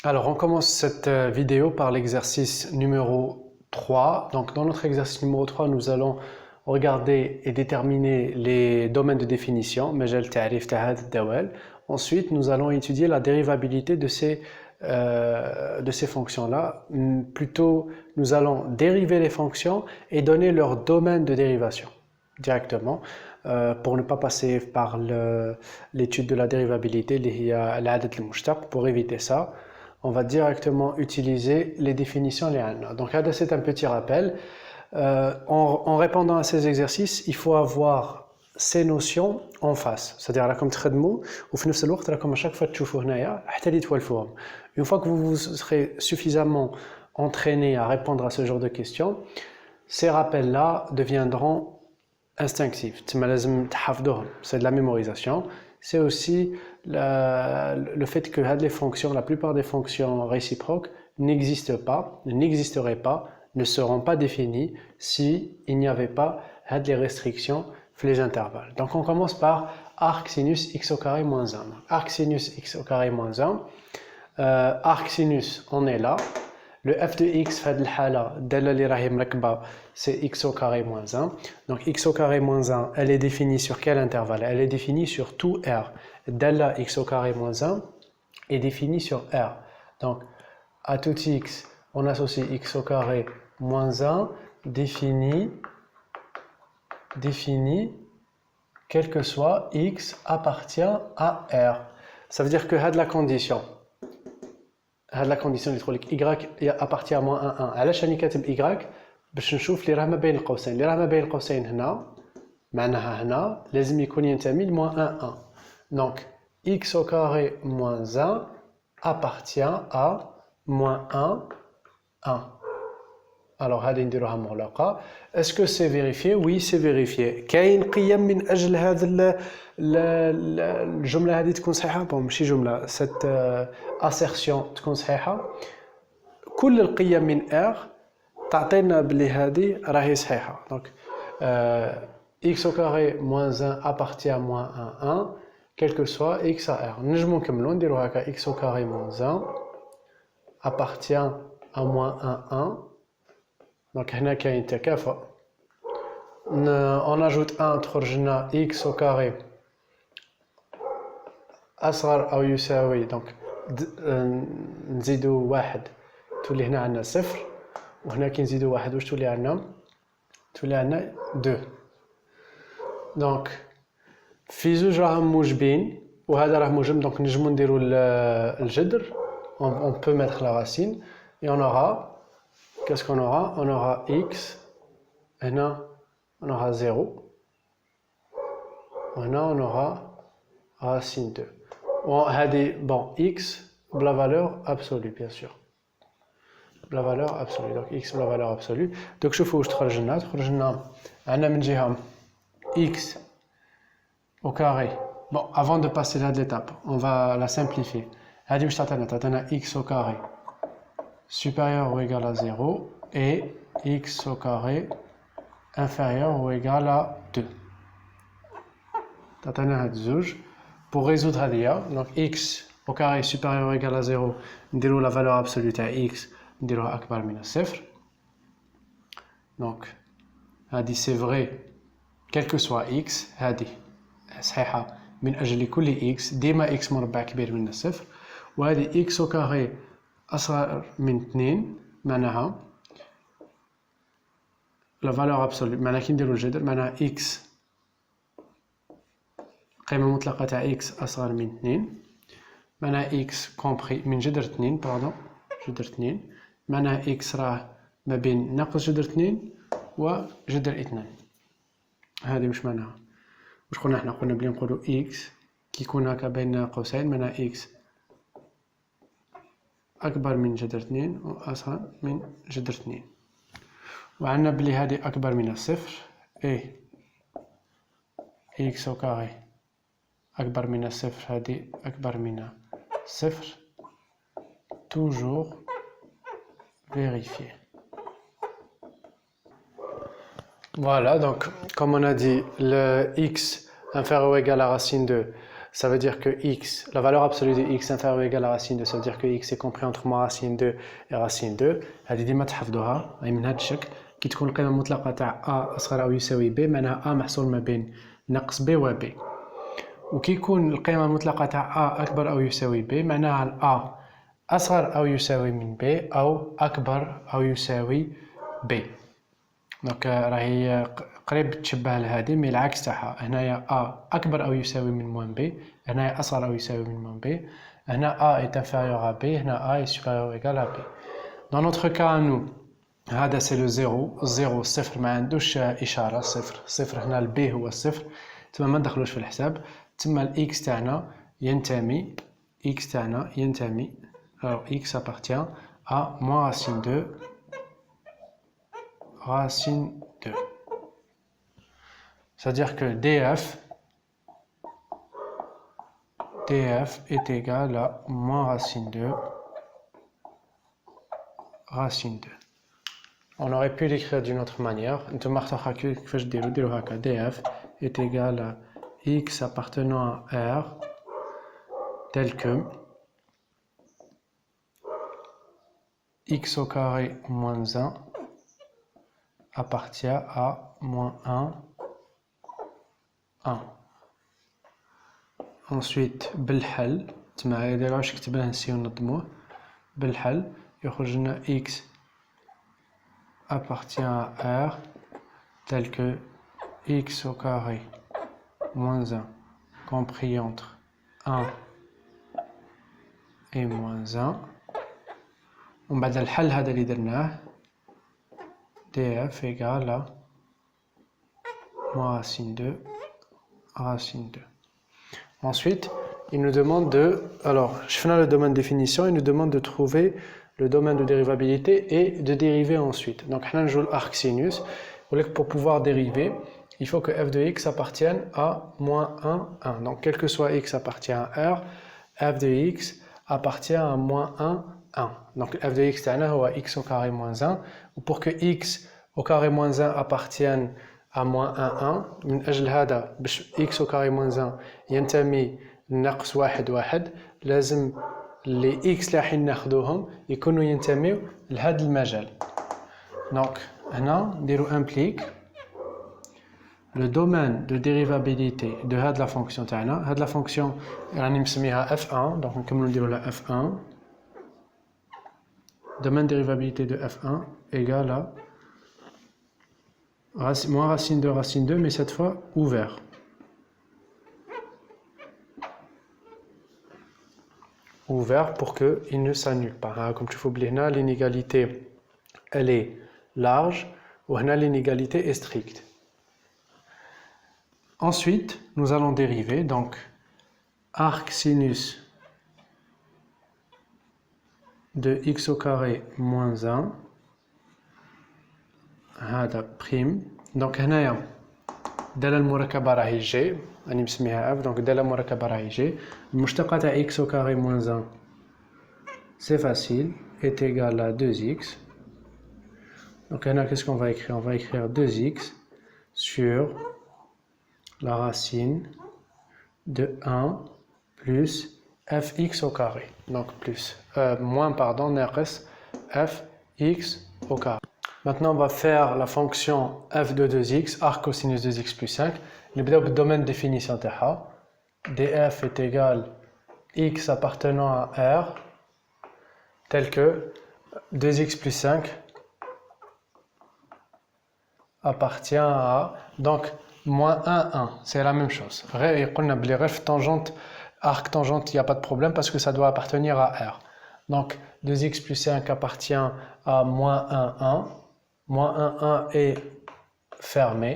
Alors, on commence cette vidéo par l'exercice numéro 3. Donc, dans notre exercice numéro 3, nous allons regarder et déterminer les domaines de définition. Ensuite, nous allons étudier la dérivabilité de ces fonctions-là. Plutôt, nous allons dériver les fonctions et donner leur domaine de dérivation directement pour ne pas passer par l'étude de la dérivabilité, pour éviter ça. On va directement utiliser les définitions. Donc, c'est un petit rappel. En répondant à ces exercices, il faut avoir ces notions en face. C'est-à-dire, comme تخدموا وفي نفس الوقت راكم à chaque fois تشوفوا هنايا حتى اللي توالفوهم. Une fois que vous serez suffisamment entraîné à répondre à ce genre de questions, ces rappels-là deviendront instinctifs. C'est de la mémorisation. C'est aussi le fait que les fonctions, la plupart des fonctions réciproques n'existeraient pas, ne seront pas définies si il n'y avait pas les restrictions les intervalles. Donc on commence par arc sinus x au carré moins 1. Arc sinus x au carré moins 1. Arc sinus, on est là. Le f de x c'est x au carré moins 1. Donc x au carré moins 1, elle est définie sur quel intervalle? Elle est définie sur tout R. Della x au carré moins 1 est définie sur R. Donc à tout x, on associe x au carré moins 1 défini quel que soit x appartient à R. Ça veut dire que la condition y appartient à moins 1 1. علاش راني كاتب y باش نشوف اللي راه ما بين القوسين. اللي راه ما بين القوسين هنا معناها هنا لازم يكون ينتمي ل moins 1 1. Donc x au carré moins 1 appartient à moins 1 1. Alors, est-ce que c'est vérifié? Oui, c'est vérifié. كاين قيم من أجل هذا الجملة هذه تكون صحيحة؟ ماشي جملة. Cette assertion تكون صحيحة. كل القيم من R تعطينا بلي هذه راهي صحيحة. Donc, x au carré moins 1 appartient à moins 1 1, quel que soit x à R. نجمو نكملو نديرو هكا x au carré moins 1 appartient à moins 1 1. Donc, هنا كاين تكافؤ. On ajoute 1 تخرج لنا x au carré أصغر أو يساوي. Donc, نزيدو واحد تولي هنا عندنا صفر. وهنا كي نزيدو واحد واش تولي عندنا؟ تولي عندنا 2. Donc, في زوج راهم موجبين وهذا راه موجب. Donc, نجمو نديرو الجذر. On peut mettre la racine et on aura. Qu'est-ce qu'on aura? On aura x, et là on aura 0, et là on aura racine 2. Bon, x, la valeur absolue, bien sûr. La valeur absolue, donc x, la valeur absolue. Donc je fais où je trouve x au carré. Bon, avant de passer à l'étape, on va la simplifier. X au carré supérieur ou égal à 0 et x au carré inférieur ou égal à 2. Pour résoudre هذه, donc x au carré supérieur ou égal à 0, نديرو la valeur absolue تاع x نديروها أكبر من الصفر. Donc هذه c'est vrai quel que soit x. هذه صحيحة من أجل كل x ديما x مربع كبير من الصفر. وهذه x au carré أصغر من 2 معناها la valeur absolue. معناها كي نديرو الجذر معناها x قيمة مطلقة تاع x أصغر من 2 معناها x compris من جذر 2 جذر 2 معناها x راه ما بين ناقص جذر 2 وجذر 2. هذه واش معناها؟ واش قلنا حنا؟ قلنا بلي نقولو x كي يكون هكا بين قوسين معناها x أكبر من جذر 2 وأصغر من جذر 2. وعندنا بلي هذه أكبر من الصفر. إيه x au carré أكبر من الصفر هذه أكبر من صفر. Toujours vérifier. Voilà, donc comme on a dit, le x inférieur ou égal à racine 2, ça veut dire que x, la valeur absolue de x inférieure ou égale à racine 2, ça veut dire que x est compris entre moins racine 2 et racine 2. هذه ديما تحفظوها أي من هذا الشكل. كي تكون القيمة المطلقة تاع a أصغر أو يساوي b معناها a محصول ما بين ناقص b و b. وكي يكون القيمة المطلقة تاع a أكبر أو يساوي b معناها a أصغر أو يساوي من b أو أكبر أو يساوي b. دونك راهي قريب تشبه لهذه مي العكس تاعها. هنايا a أكبر أو يساوي من موان b، هنايا أصغر أو يساوي من موان b. هنا a est inférieur à b، هنا a est supérieur ou égal à b. Dans notre cas nous هذا سي لو زيرو، الزيرو الصفر ما عندوش إشارة، صفر صفر هنا البي هو الصفر تما ما ندخلوش في الحساب. تما الإكس تاعنا ينتمي، إكس تاعنا ينتمي alors x appartient à moins racine 2 racine 2. C'est-à-dire que df est égal à moins racine 2 racine 2. On aurait pu l'écrire d'une autre manière. df est égal à x appartenant à R tel que x au carré moins 1 appartient à moins 1, 1. Ensuite, بالحل تما يديروا واش كتبناه نسيو نضموه. بالحل يخرج لنا x appartient à R tel que x au carré moins 1 compris entre 1 et moins 1. ومن بعد الحل هذا اللي درناه df égale à moins racine 2 racine 2. Ensuite, il nous demande de... Alors, je fais le domaine de définition, il nous demande de trouver le domaine de dérivabilité et de dériver ensuite. Donc, on joue l'arc sinus. Pour pouvoir dériver, il faut que f de x appartienne à moins 1, 1. Donc, quel que soit x appartient à R, f de x appartient à moins 1, 1. Donc, f de x c'est x au carré moins 1. Pour que x au carré moins 1 appartienne à moins 1, 1, من أجل هذا باش x au carré moins 1 ينتمي لناقص 1 1 لازم les x اللي راح ناخذوهم يكونوا ينتميو لهذا المجال. Donc هنا نديرو implique le domaine de dérivabilité de هاد la fonction تاعنا. هاد la fonction راني مسميها f1 donc نكملو نديرو لها f1. Domaine de dérivabilité de f1 égale à moins racine 2 racine 2 mais cette fois ouvert. Ouvert pour qu'il ne s'annule pas. Comme tu vois, l'inégalité elle est large ou l'inégalité est stricte. Ensuite, nous allons dériver donc arc sinus de x au carré moins 1 هذا prime. Donc هنايا دالة المركبة راهي جي راني مسميها f. donc دالة المركبة راهي جي. المشتقة تاع x au carré moins 1 c'est facile est égal à 2x. Donc هنا qu'est-ce qu'on va écrire? On va écrire 2x sur la racine de 1 plus fx au carré. Donc plus moins pardon ناقص fx au carré. Maintenant, on va faire la fonction f de 2x, arc cosinus 2x plus 5. Le domaine de définition df est égal à x appartenant à R, tel que 2x plus 5 appartient à... Donc, moins 1, 1, c'est la même chose. Tangente, arc tangente, il n'y a pas de problème parce que ça doit appartenir à R. Donc, 2x plus 5 appartient à moins 1, 1. Moins 1, 1 est fermé.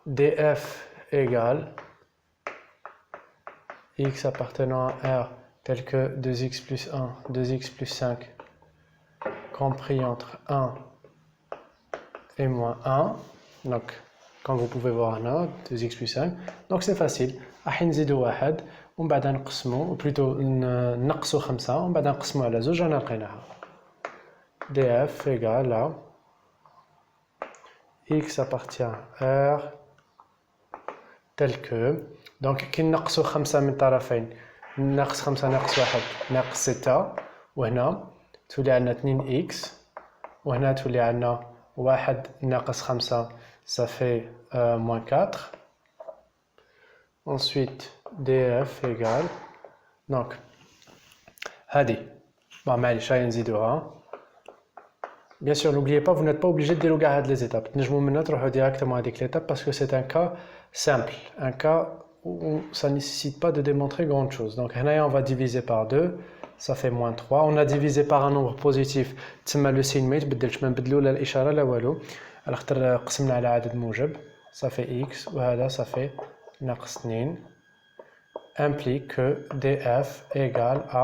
df égale x appartenant à R tel que 2x plus 1, 2x plus 5 compris entre 1 et moins 1. Donc, comme vous pouvez voir là, 2x plus 5. Donc, c'est facile. راح نزيدو واحد ومن بعد نقسمو plutôt نقصو 5 ومن بعد نقسمو على 2 رانا لقيناها. df égale à x appartient à R tel que donc كي نقصوا 5 من طرفين ناقص 5 ناقص 1 ناقص 6 وهنا تولي عندنا 2 x وهنا تولي عندنا 1 ناقص 5 ça fait moins 4. Ensuite df égale donc هذه bon معليش هاي نزيدوها. Bien sûr, n'oubliez pas, vous n'êtes pas obligé de déloger les étapes. Nous allons directement à l'étape parce que c'est un cas simple, un cas où ça ne nécessite pas de démontrer grand chose. Donc, on va diviser par 2, ça fait moins 3. On a divisé par un nombre positif, le signe mais ça fait x, et ça fait ناقص2 implique que df égale à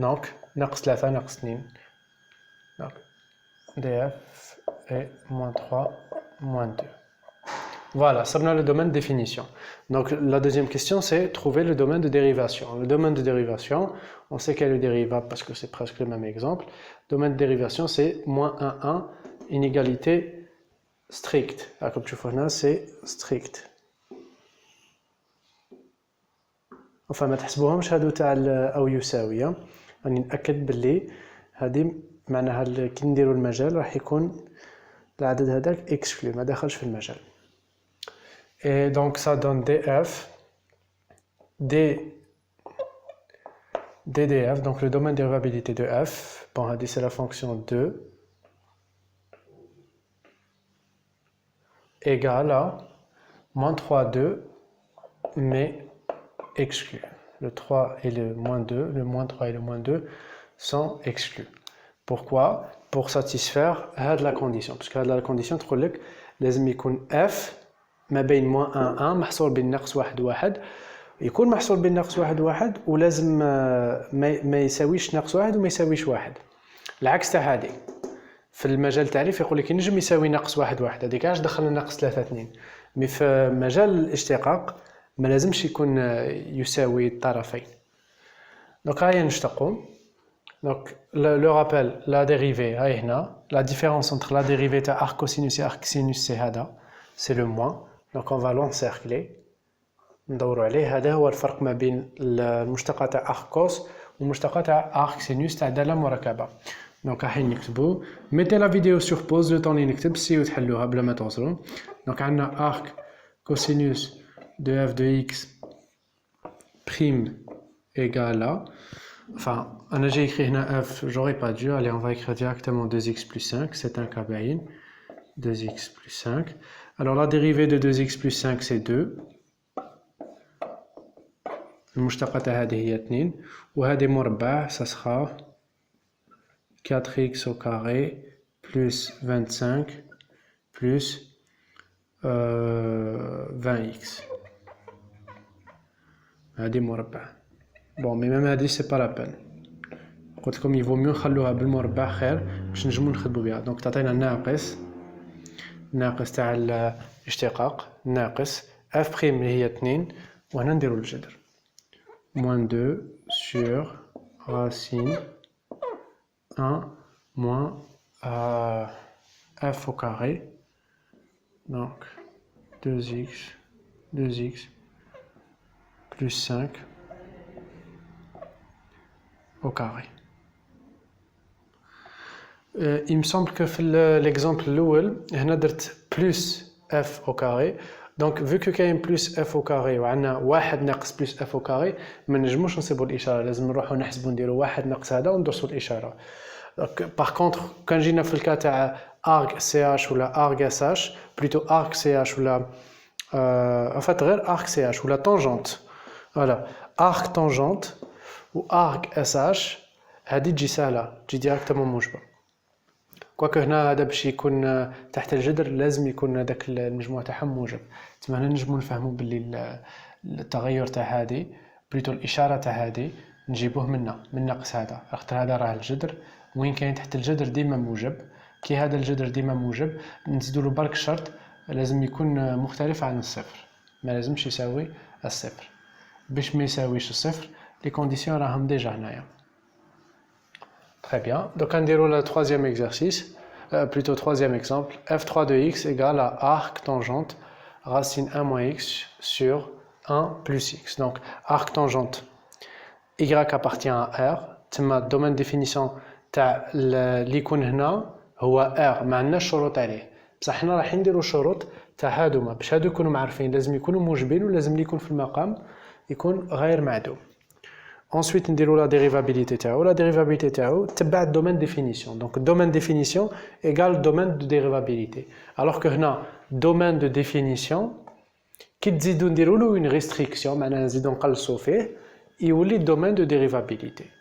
donc ناقص 3 ناقص 2. Donc, df est moins 3, moins 2. Voilà, ça donne le domaine de définition. Donc la deuxième question, c'est trouver le domaine de dérivation. Le domaine de dérivation, on sait qu'elle est dérivable parce que c'est presque le même exemple. Le domaine de dérivation, c'est moins 1, 1, inégalité stricte. Alors, comme tu vois là, c'est strict. Enfin, ما تحسبوهمش هادو تاع أو يساوي. راني نأكد باللي هذه معناها كي نديرو المجال راح يكون العدد هذاك اكسكلو ما داخلش في المجال. Et donc ça donne df ddf, donc le domaine de dérivabilité de f, bon c'est la fonction 2 égale à moins 3 2 mais exclu. Le 3 et le moins 2, le moins 3 et le moins 2 sont exclus. Pourquoi? Pour satisfaire la condition. Parce que la condition, لازم يكون f ما بين moins 1 1 محصور بين ناقص 1 1 يكون محصور بين ناقص 1 1 ولازم ما يساويش ناقص 1 وما يساويش 1. العكس تاع هذه في المجال التعريف يقول لك ينجم يساوي ناقص 1 1 هذيك علاش دخلنا ناقص 3 2. مي في مجال الاشتقاق ما لازمش يكون يساوي الطرفين. دونك هيا نشتقوا. Donc, le rappel, la dérivée, la différence entre la dérivée de arc cosinus et arc sinus, c'est le moins. Donc, on va l'encercler. ندوروا عليه. هذا هو الفرق ما بين المشتقة تاع arc cos والمشتقة تاع arc sinus تاع دالة مركبة. Donc, راح نكتبوا. Mettez la vidéo sur pause le temps اللي نكتب سيو تحلوها بلا ما توصلوا. Donc, عندنا arc cosinus de f de x prime égale à. Enfin, j'ai écrit un f, j'aurais pas dû. Allez, on va écrire directement 2x plus 5, c'est un cas bain. 2x plus 5. Alors, la dérivée de 2x plus 5, c'est 2. المشتقة هذه هي 2. وهذه مربع, ça sera 4x au carré plus 25 plus 20x. هذه مربع. Bon, mais même هذه c'est pas la peine. قلت لكم il vaut mieux نخلوها بالمربع خير باش نجمو نخدمو بها. دونك تعطينا ناقص تاع الاشتقاق ناقص f prime اللي هي 2 وهنا نديرو الجذر. moins 2 sur racine 1 moins f au carré. Donc 2x plus 5 au carré. Il me semble que l'exemple الأول هنا درت plus f au carré. Donc vu que كاين plus f au carré وعندنا واحد ناقص plus f au carré ما نجموش نصيبوا الإشارة لازم نروحوا نحسبوا نديروا واحد ناقص هذا وندرسوا الإشارة. Par contre كان جينا في الكا تاع arc ch ولا arc sh plutôt arc ch ولا en fait غير arc ch ولا tangente. Voilà, arc tangente ou arc sh هذه تجي سهلة تجي ديريكتومون موجبة. كواكو هنا هذا باش يكون تحت الجذر لازم يكون هذاك المجموع تاعهم موجب. تما هنا نجمو نفهمو باللي التغير تاع هذه بليتو الإشارة تاع هذه نجيبوه من ناقص هذا خاطر هذا راه الجذر وين كاين تحت الجذر ديما موجب. كي هذا الجذر ديما موجب نزيدولو برك شرط لازم يكون مختلف عن الصفر ما لازمش يساوي الصفر. باش ما يساويش الصفر لي كونديسيون راهم ديجا هنايا. Très bien. Donc, on déroule le troisième exercice, plutôt troisième exemple. f3 de x égale à arc tangente racine 1 moins x sur 1 plus x. Donc, arc tangente y appartient à R. Le domaine de définition اللي يكون هنا هو R. ما عندناش شروط عليه. بصح حنا راح نديرو شروط تاع هادوما باش هادو يكونوا معرفين لازم يكونوا موجبين ولازم اللي يكون في المقام يكون غير معدوم. Ensuite نديرو لا dérivabilité تاعو. La dérivabilité تاعو تبع الدومين ديفينيسيون. Donc domaine définition égale domaine de dérivabilité. Alors que هنا domaine de définition كي تزيدو نديرو له une restriction معناها نزيدو نقلصو فيه يولي domaine de dérivabilité.